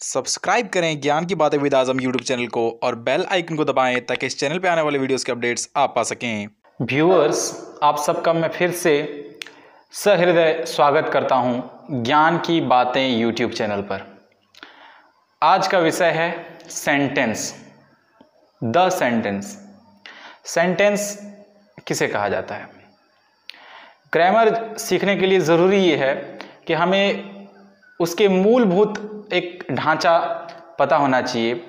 Subscribe करें ज्ञान की बातें विद आजम यूट्यूब चैनल को और बेल आइकन को दबाएं ताकि इस चैनल पे आने वाले वीडियोस के अपडेट्स आप पा सकें। व्यूअर्स, आप सबका मैं फिर से सहृदय स्वागत करता हूं ज्ञान की बातें यूट्यूब चैनल पर। आज का विषय है सेंटेंस। The sentence. सेंटेंस किसे कहा जाता है? ग्रामर सीखने के लिए ज़रूरी ये है कि हमें उसके मूलभूत एक ढांचा पता होना चाहिए।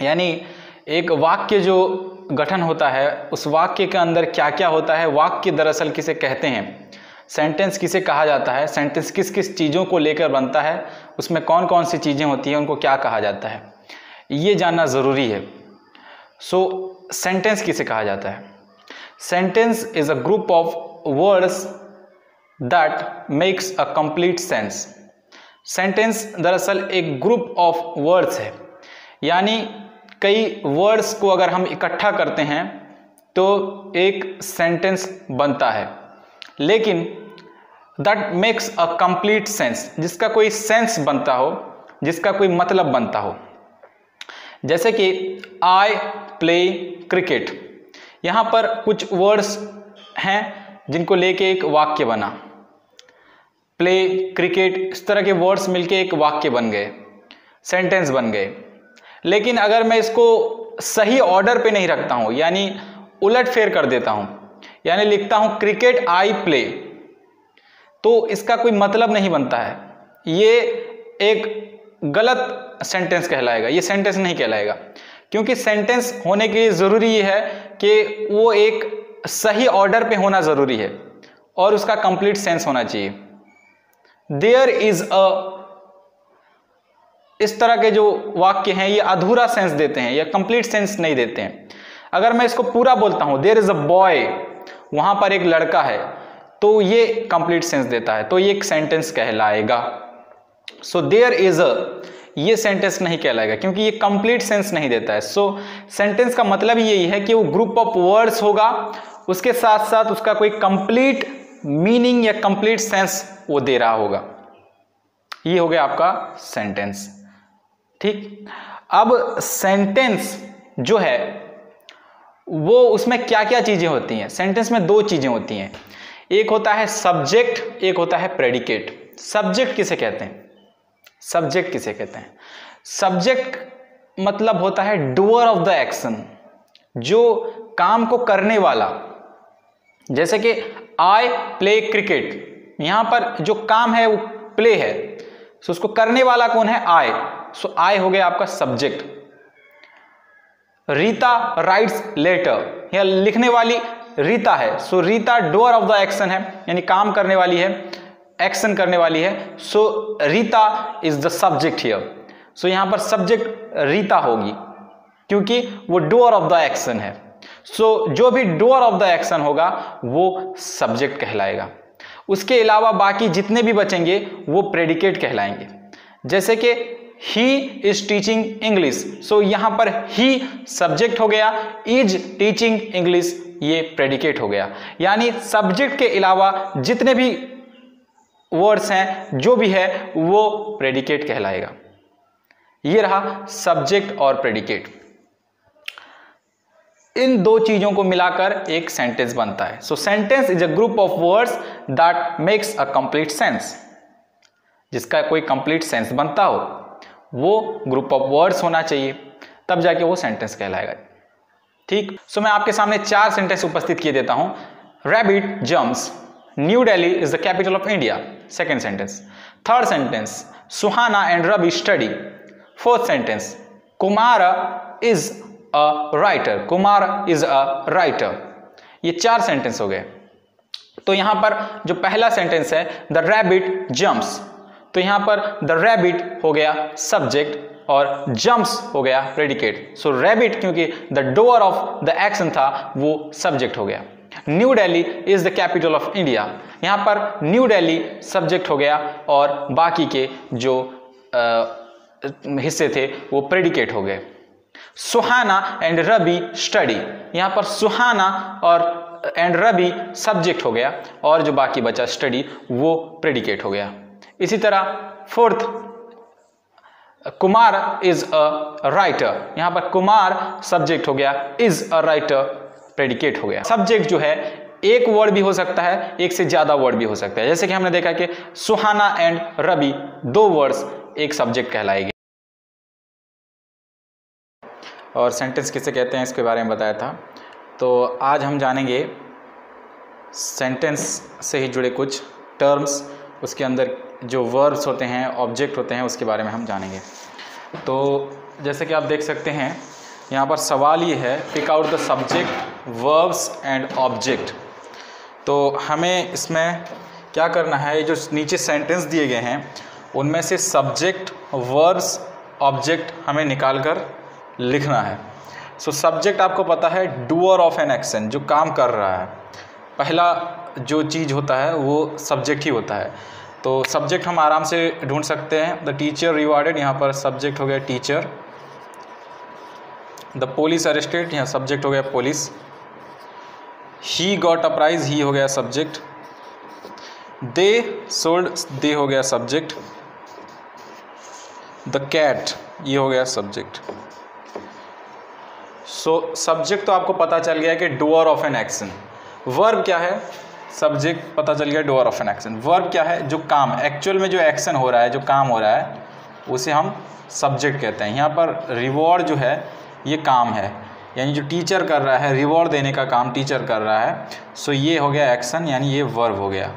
यानी एक वाक्य जो गठन होता है, उस वाक्य के अंदर क्या क्या होता है, वाक्य दरअसल किसे कहते हैं, सेंटेंस किसे कहा जाता है, सेंटेंस किस किस चीज़ों को लेकर बनता है, उसमें कौन कौन सी चीज़ें होती हैं, उनको क्या कहा जाता है, ये जानना ज़रूरी है। सेंटेंस किसे कहा जाता है? Sentence is a group of words that makes a complete sense. Sentence दरअसल एक ग्रुप ऑफ वर्ड्स है, यानी कई वर्ड्स को अगर हम इकट्ठा करते हैं तो एक सेंटेंस बनता है, लेकिन that makes a complete sense, जिसका कोई सेंस बनता हो, जिसका कोई मतलब बनता हो। जैसे कि आई प्ले क्रिकेट, यहाँ पर कुछ वर्ड्स हैं जिनको लेके एक वाक्य बना। प्ले, क्रिकेट, इस तरह के वर्ड्स मिलके एक वाक्य बन गए, सेंटेंस बन गए। लेकिन अगर मैं इसको सही ऑर्डर पे नहीं रखता हूं, यानी उलट फेर कर देता हूं, यानी लिखता हूं क्रिकेट आई प्ले, तो इसका कोई मतलब नहीं बनता है। ये एक गलत सेंटेंस कहलाएगा, ये सेंटेंस नहीं कहलाएगा। क्योंकि सेंटेंस होने के लिए ज़रूरी ये है कि वो एक सही ऑर्डर पे होना ज़रूरी है और उसका कंप्लीट सेंस होना चाहिए। देयर इज अ, इस तरह के जो वाक्य हैं ये अधूरा सेंस देते हैं या कंप्लीट सेंस नहीं देते हैं। अगर मैं इसको पूरा बोलता हूं, देयर इज अ बॉय, वहां पर एक लड़का है, तो ये कंप्लीट सेंस देता है, तो ये एक सेंटेंस कहलाएगा। देयर इज अ, ये सेंटेंस नहीं कहलाएगा क्योंकि ये कंप्लीट सेंस नहीं देता है। सेंटेंस का मतलब यही है कि वो ग्रुप ऑफ वर्ड्स होगा, उसके साथ साथ उसका कोई कंप्लीट मीनिंग या कंप्लीट सेंस वो दे रहा होगा। ये हो गया आपका सेंटेंस। ठीक, अब सेंटेंस जो है वो, उसमें क्या क्या चीजें होती हैं? सेंटेंस में दो चीजें होती हैं, एक होता है सब्जेक्ट, एक होता है प्रेडिकेट। सब्जेक्ट किसे कहते हैं? सब्जेक्ट किसे कहते हैं? सब्जेक्ट मतलब होता है डूअर ऑफ द एक्शन, जो काम को करने वाला। जैसे कि आई प्ले क्रिकेट, यहां पर जो काम है वो प्ले है, उसको करने वाला कौन है? आई। आई हो गया आपका सब्जेक्ट। रीता राइट्स लेटर, यह लिखने वाली रीता है, Rita doer of the action है, यानी काम करने वाली है, एक्शन करने वाली है। Rita is the subject here. यहां पर सब्जेक्ट रीता होगी क्योंकि वो डूअर ऑफ द एक्शन है। जो भी डूअर ऑफ द एक्शन होगा वो सब्जेक्ट कहलाएगा। उसके अलावा बाकी जितने भी बचेंगे वो प्रेडिकेट कहलाएंगे। जैसे कि ही इज टीचिंग इंग्लिश, यहां पर ही सब्जेक्ट हो गया, इज टीचिंग इंग्लिश ये प्रेडिकेट हो गया। यानी सब्जेक्ट के अलावा जितने भी वर्ड्स हैं, जो भी है, वो प्रेडिकेट कहलाएगा। ये रहा सब्जेक्ट और प्रेडिकेट। इन दो चीजों को मिलाकर एक सेंटेंस बनता है। Sentence is a group of words that makes a complete sense, जिसका कोई कंप्लीट सेंस बनता हो, वो ग्रुप ऑफ वर्ड्स होना चाहिए, तब जाके वो सेंटेंस कहलाएगा। ठीक, मैं आपके सामने 4 सेंटेंस उपस्थित किए देता हूं। Rabbit jumps, New Delhi is the capital of India, second sentence. Third sentence, Suhana and Ravi study. Fourth sentence, Kumar is a writer, Kumar is a writer. ये 4 सेंटेंस हो गए। तो यहां पर जो पहला सेंटेंस है द रैबिट जम्प्स, तो यहां पर द रैबिट हो गया सब्जेक्ट और जम्प्स हो गया प्रेडिकेट। रैबिट क्योंकि the doer of the action था वो सब्जेक्ट हो गया। New Delhi is the capital of India, यहां पर न्यू दिल्ली सब्जेक्ट हो गया और बाकी के जो हिस्से थे वो प्रेडिकेट हो गए। सुहाना एंड रवि स्टडी, यहां पर सुहाना और एंड रवि सब्जेक्ट हो गया और जो बाकी बचा स्टडी वो प्रेडिकेट हो गया। इसी तरह fourth Kumar is a writer, यहां पर कुमार सब्जेक्ट हो गया, इज अ राइटर प्रेडिकेट हो गया। सब्जेक्ट जो है एक वर्ड भी हो सकता है, एक से ज्यादा वर्ड भी हो सकता है। जैसे कि हमने देखा कि सुहाना एंड रवि, दो वर्ड्स एक सब्जेक्ट कहलाएंगे। और सेंटेंस किसे कहते हैं इसके बारे में बताया था। तो आज हम जानेंगे सेंटेंस से ही जुड़े कुछ टर्म्स, उसके अंदर जो वर्ब्स होते हैं, ऑब्जेक्ट होते हैं, उसके बारे में हम जानेंगे। तो जैसे कि आप देख सकते हैं यहाँ पर सवाल ये है, pick out the subject, verbs and object. तो हमें इसमें क्या करना है, ये जो नीचे सेंटेंस दिए गए हैं उनमें से सब्जेक्ट, वर्ब्स, ऑब्जेक्ट हमें निकाल कर लिखना है। सो सब्जेक्ट आपको पता है डूअर ऑफ एन एक्शन, जो काम कर रहा है, पहला जो चीज़ होता है वो सब्जेक्ट ही होता है। तो सब्जेक्ट हम आराम से ढूंढ सकते हैं। द टीचर रिवार्डेड, यहाँ पर सब्जेक्ट हो गया टीचर। द पुलिस अरेस्टेड, यहाँ सब्जेक्ट हो गया police. He got a prize, he हो गया सब्जेक्ट। दे सोल्ड, दे हो गया सब्जेक्ट। द कैट, ये हो गया सब्जेक्ट। सो सब्जेक्ट तो आपको पता चल गया कि doer of an action. Verb क्या है, सब्जेक्ट पता चल गया, doer of an action. Verb क्या है, जो काम, एक्चुअल में जो एक्शन हो रहा है, जो काम हो रहा है, उसे हम सब्जेक्ट कहते हैं। यहाँ पर रिवॉर्ड जो है ये काम है, यानी जो टीचर कर रहा है, रिवॉर्ड देने का काम टीचर कर रहा है। सो ये हो गया एक्शन, यानी ये वर्ब हो गया।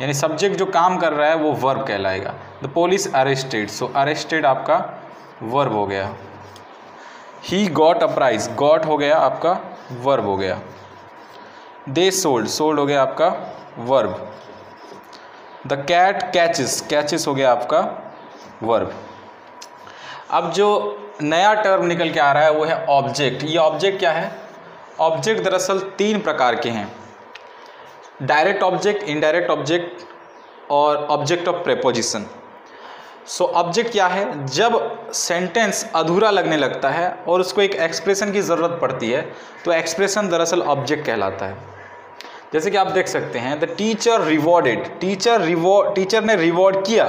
यानी सब्जेक्ट जो काम कर रहा है वो वर्ब कहलाएगा। The police arrested, so arrested आपका वर्ब हो गया। He got a prize, got हो गया आपका वर्ब हो गया। दे सोल्ड, सोल्ड हो गया आपका verb. The cat catches, catches हो गया आपका वर्ब। अब जो नया टर्म निकल के आ रहा है वो है ऑब्जेक्ट। ये ऑब्जेक्ट क्या है, ऑब्जेक्ट दरअसल तीन प्रकार के हैं, डायरेक्ट ऑब्जेक्ट, इनडायरेक्ट ऑब्जेक्ट और object of preposition. So object क्या है, जब सेंटेंस अधूरा लगने लगता है और उसको एक एक्सप्रेशन की ज़रूरत पड़ती है तो एक्सप्रेशन दरअसल ऑब्जेक्ट कहलाता है। जैसे कि आप देख सकते हैं द टीचर रिवॉर्डेड, टीचर ने रिवॉर्ड किया।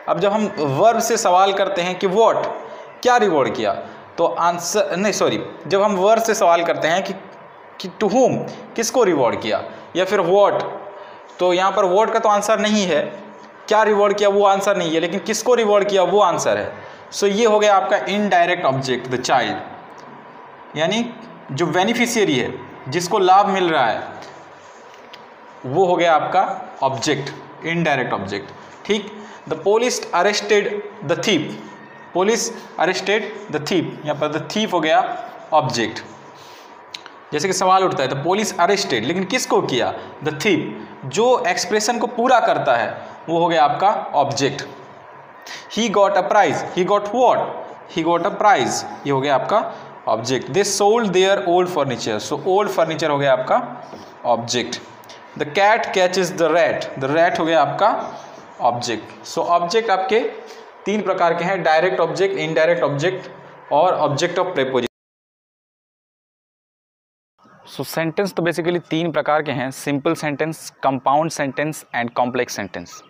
अब जब हम वर्ब से सवाल करते हैं कि व्हाट, क्या रिवॉर्ड किया, तो आंसर नहीं, सॉरी, जब हम वर्ब से सवाल करते हैं कि टू हुम, किसको रिवॉर्ड किया, या फिर व्हाट, तो यहाँ पर व्हाट का तो आंसर नहीं है, क्या रिवॉर्ड किया वो आंसर नहीं है, लेकिन किसको रिवॉर्ड किया वो आंसर है। सो ये हो गया आपका इनडायरेक्ट ऑब्जेक्ट, द चाइल्ड, यानी जो बेनिफिशियरी है, जिसको लाभ मिल रहा है, वो हो गया आपका ऑब्जेक्ट, इनडायरेक्ट ऑब्जेक्ट। ठीक। The police arrested the thief, police arrested the thief, यहाँ पर द थीफ हो गया ऑब्जेक्ट। जैसे कि सवाल उठता है द पुलिस अरेस्टेड, लेकिन किसको किया, द थीफ, जो एक्सप्रेशन को पूरा करता है वो हो गया आपका object. He got a prize, he got what, he got a prize, ये हो गया आपका object. They sold their old furniture, so old furniture हो गया आपका object. The cat catches the rat, the rat हो गया आपका ऑब्जेक्ट। सो ऑब्जेक्ट आपके तीन प्रकार के हैं, डायरेक्ट ऑब्जेक्ट, इनडायरेक्ट ऑब्जेक्ट और object of preposition. So sentence तो बेसिकली तीन प्रकार के हैं, simple sentence, compound sentence and complex sentence.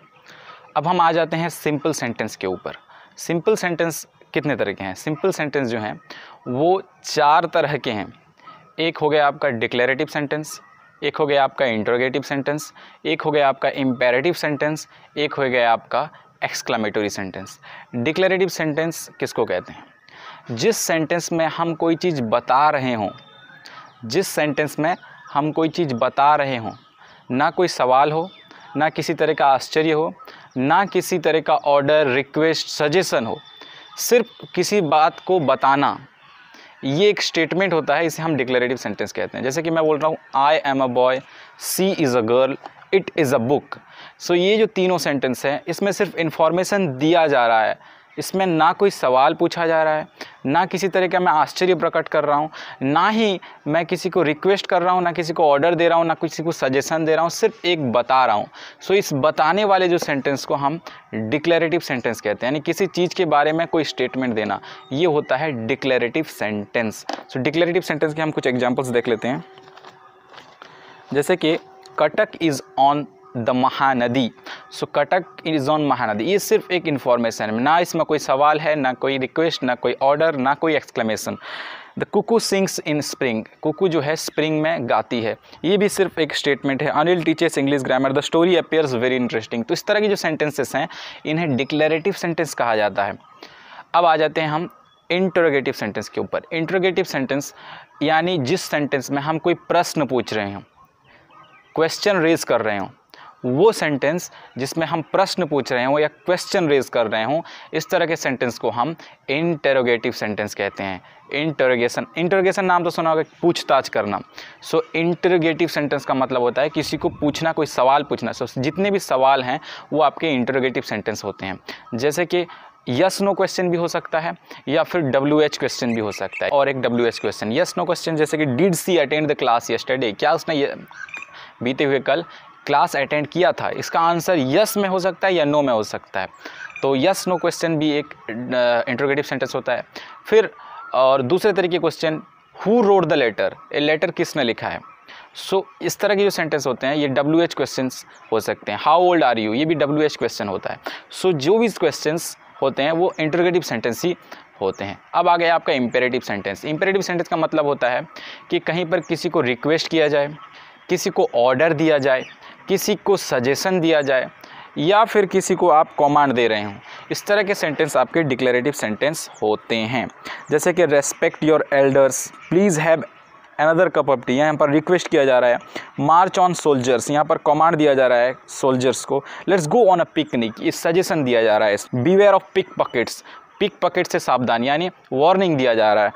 अब हम आ जाते हैं सिंपल सेंटेंस के ऊपर। सिंपल सेंटेंस कितने तरह के हैं, सिंपल सेंटेंस जो हैं वो चार तरह के हैं। एक हो गया आपका डिक्लेरेटिव सेंटेंस, एक हो गया आपका इंटरोगेटिव सेंटेंस, एक हो गया आपका इम्पेरेटिव सेंटेंस, एक हो गया आपका एक्सक्लेमेटरी सेंटेंस। डिक्लेरेटिव सेंटेंस किसको कहते हैं, जिस सेंटेंस में हम कोई चीज़ बता रहे हों, जिस सेंटेंस में हम कोई चीज़ बता रहे हों, ना कोई सवाल हो, ना किसी तरह का आश्चर्य हो, ना किसी तरह का ऑर्डर, रिक्वेस्ट, सजेशन हो, सिर्फ किसी बात को बताना, ये एक स्टेटमेंट होता है, इसे हम डिक्लेरेटिव सेंटेंस कहते हैं। जैसे कि मैं बोल रहा हूँ I am a boy, she is a girl, it is a book. So ये जो तीनों सेंटेंस हैं इसमें सिर्फ इन्फॉर्मेशन दिया जा रहा है, इसमें ना कोई सवाल पूछा जा रहा है, ना किसी तरह का मैं आश्चर्य प्रकट कर रहा हूँ, ना ही मैं किसी को रिक्वेस्ट कर रहा हूँ, ना किसी को ऑर्डर दे रहा हूँ, ना किसी को सजेशन दे रहा हूँ, सिर्फ एक बता रहा हूँ। सो इस बताने वाले जो सेंटेंस को हम डिक्लेरेटिव सेंटेंस कहते हैं, यानी किसी चीज़ के बारे में कोई स्टेटमेंट देना, ये होता है डिक्लेरेटिव सेंटेंस। सो डिक्लेरेटिव सेंटेंस के हम कुछ एग्जाम्पल्स देख लेते हैं। जैसे कि Cuttack is on the Mahanadi. So Cuttack is on Mahanadi. ये सिर्फ एक इन्फॉर्मेशन है, ना इसमें कोई सवाल है, ना कोई रिक्वेस्ट, ना कोई ऑर्डर, ना कोई exclamation. The cuckoo sings in spring. Cuckoo जो है स्प्रिंग में गाती है, ये भी सिर्फ एक स्टेटमेंट है। Anil teachers English grammar, the story appears very interesting. तो इस तरह की जो सेंटेंसेस हैं इन्हें डिक्लेरेटिव सेंटेंस कहा जाता है। अब आ जाते हैं हम इंटरोगेटिव सेंटेंस के ऊपर। इंटरोगेटिव सेंटेंस यानी जिस सेंटेंस में हम कोई प्रश्न पूछ रहे हों, क्वेश्चन रेज कर रहे हों, वो सेंटेंस जिसमें हम प्रश्न पूछ रहे हों या क्वेश्चन रेज कर रहे हों, इस तरह के सेंटेंस को हम इंटरोगेटिव सेंटेंस कहते हैं। इंटरोगेशन नाम तो सुना होगा, पूछताछ करना। सो इंटरोगेटिव सेंटेंस का मतलब होता है किसी को पूछना, कोई सवाल पूछना। सो जितने भी सवाल हैं वो आपके इंटरोगेटिव सेंटेंस होते हैं। जैसे कि यस नो क्वेश्चन भी हो सकता है या फिर WH क्वेश्चन भी हो सकता है। और एक WH question, yes no question, जैसे कि did she attend the class yesterday, क्या उसने बीते हुए कल क्लास अटेंड किया था। इसका आंसर यस में हो सकता है या नो में हो सकता है। तो यस नो क्वेश्चन भी एक इंटरोगेटिव सेंटेंस होता है। फिर और दूसरे तरीके question, who wrote the letter, a letter किसने लिखा है। सो इस तरह के जो सेंटेंस होते हैं ये WH क्वेश्चंस हो सकते हैं। हाउ ओल्ड आर यू, ये भी WH क्वेश्चन होता है। सो जो भी क्वेश्चंस होते हैं वो इंटरोगेटिव सेंटेंस ही होते हैं। अब आ गया आपका इंपेरेटिव सेंटेंस। इंपेरेटिव सेंटेंस का मतलब होता है कि कहीं पर किसी को रिक्वेस्ट किया जाए, किसी को ऑर्डर दिया जाए, किसी को सजेशन दिया जाए, या फिर किसी को आप कमांड दे रहे हों। इस तरह के सेंटेंस आपके डिक्लेरेटिव सेंटेंस होते हैं। जैसे कि respect your elders, please have another cup of T, यहाँ पर रिक्वेस्ट किया जा रहा है। मार्च ऑन सोल्जर्स, यहाँ पर कमांड दिया जा रहा है सोल्जर्स को। Let's go on a picnic, ये सजेशन दिया जा रहा है। Beware of pick pockets, pick pocket से सावधान यानी वार्निंग दिया जा रहा है।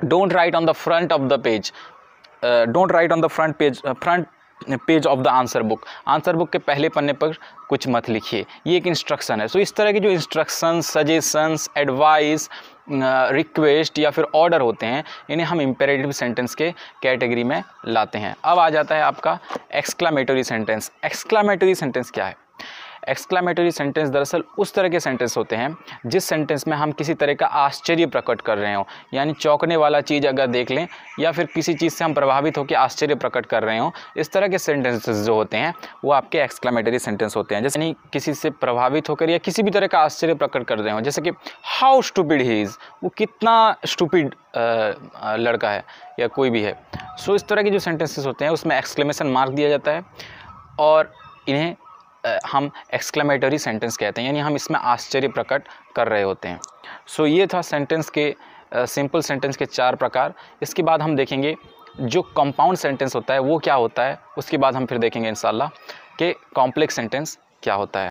Don't write on the front of the page, don't write on the front page of the answer book, answer book के पहले पन्ने पर कुछ मत लिखिए, ये एक इंस्ट्रक्शन है। सो इस तरह के जो इंस्ट्रक्शंस, सजेशंस, एडवाइस, रिक्वेस्ट या फिर ऑर्डर होते हैं, इन्हें हम इंपेरेटिव सेंटेंस के कैटेगरी में लाते हैं। अब आ जाता है आपका एक्सक्लामेटरी सेंटेंस। एक्सक्लामेटरी सेंटेंस क्या है? एक्सक्लामेटरी सेंटेंस दरअसल उस तरह के सेंटेंस होते हैं जिस सेंटेंस में हम किसी तरह का आश्चर्य प्रकट कर रहे हों, यानी चौंकने वाला चीज़ अगर देख लें या फिर किसी चीज़ से हम प्रभावित होकर आश्चर्य प्रकट कर रहे हों, इस तरह के सेंटेंसेस जो होते हैं वो आपके एक्सक्लामेटरी सेंटेंस होते हैं। जैसे नहीं किसी से प्रभावित होकर या किसी भी तरह का आश्चर्य प्रकट कर रहे हों, जैसे कि हाउ स्टूपिड ही इज़, वो कितना स्टूपिड लड़का है या कोई भी है। सो इस तरह के जो सेंटेंसेस होते हैं उसमें एक्सक्लेमेशन मार्क दिया जाता है और इन्हें हम एक्सक्लेमेटरी सेंटेंस कहते हैं, यानी हम इसमें आश्चर्य प्रकट कर रहे होते हैं। सो ये था सेंटेंस के सिंपल सेंटेंस के 4 प्रकार। इसके बाद हम देखेंगे जो कंपाउंड सेंटेंस होता है वो क्या होता है, उसके बाद हम फिर देखेंगे इंशाल्लाह कि कॉम्प्लेक्स सेंटेंस क्या होता है।